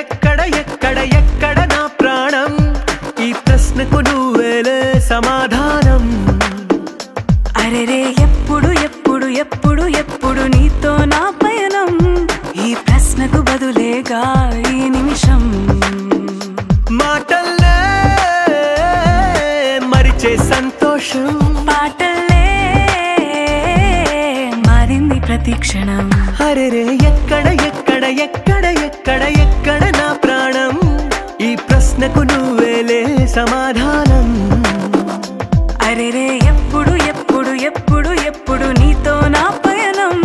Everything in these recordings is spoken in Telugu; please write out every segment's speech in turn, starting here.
ఎక్కడ ఎక్కడ ఎక్కడ నా ప్రాణం ఈ ప్రశ్నకు నువ్వేలే సమాధానం అరెరే ఎప్పుడు ఎప్పుడు ఎప్పుడు ఎప్పుడు నీతో నా పయనం ఈ ప్రశ్నకు బదులేగా ఈ నిమిషం మాటల్లే మరిచే సంతోషం పాటల్లే మారింది ప్రతిక్షణం అరెరే ఎక్కడ ఎక్కడ ఎక్కడ ఎక్కడ ఎక్కడ నా ప్రాణం ఈ ప్రశ్నకు నువ్వేలే సమాధానం అరెరే ఎప్పుడు ఎప్పుడు ఎప్పుడు ఎప్పుడు నీతో నా పయనం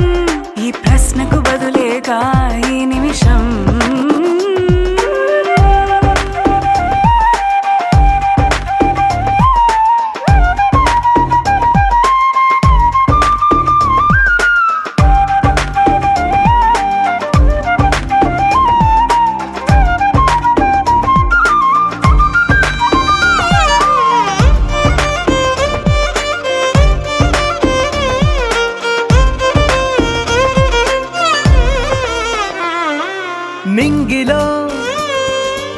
ఈ ప్రశ్నకు బదులేగా ఈ నిమిషం నింగిలో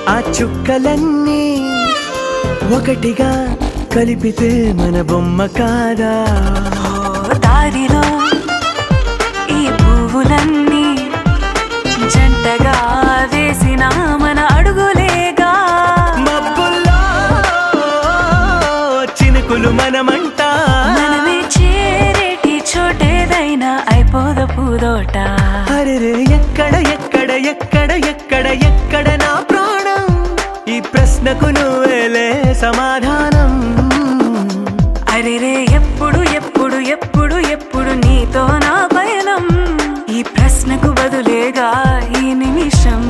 ఆ చుక్కలన్నీ ఒకటిగా కలిపితే మన బొమ్మ కాదా దారిలో ఈ పువ్వులన్నీ జంటగా వేసిన మన అడుగులేగా మబ్బుల్లో చినుకులు మనమంట మనమే చేరేటి చోటేదైనా అయిపోద పూదోట అరెరే ఎక్కడ ఎక్కడ ఎక్కడ ఎక్కడ ఎక్కడ నా ప్రాణం ఈ ప్రశ్నకు నువ్వేలే సమాధానం అరెరే ఎప్పుడు ఎప్పుడు ఎప్పుడు ఎప్పుడు నీతో నా పయనం ఈ ప్రశ్నకు బదులేగా ఈ నిమిషం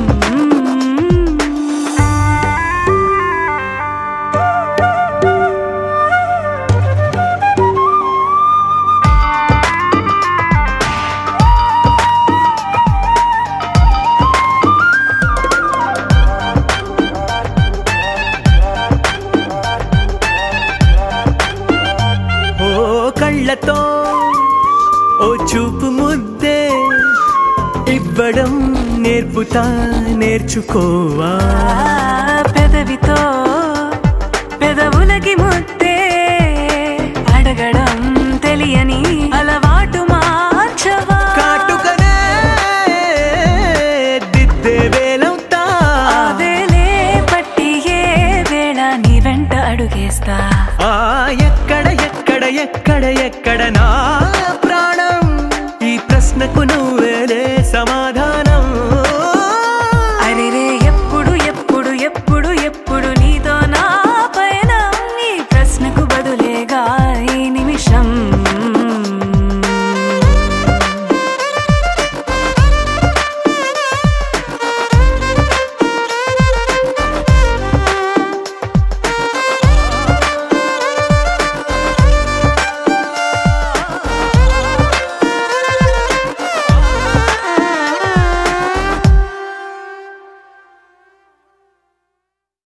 కళ్ళతో ఓ చూపు ముద్దే ఇవ్వడం నేర్పుతా నేర్చుకోవా పెదవితో పెదవులకి ముద్దే అడగడం తెలియని అలవాటు మార్చవా కాటుకనే దిద్దే వేలవుతా వేలే పట్టి ఏ వేళ నీ వెంట అడుగేస్తా ఎక్కడ ఎక్కడ ఎక్కడ ఎక్కడ నా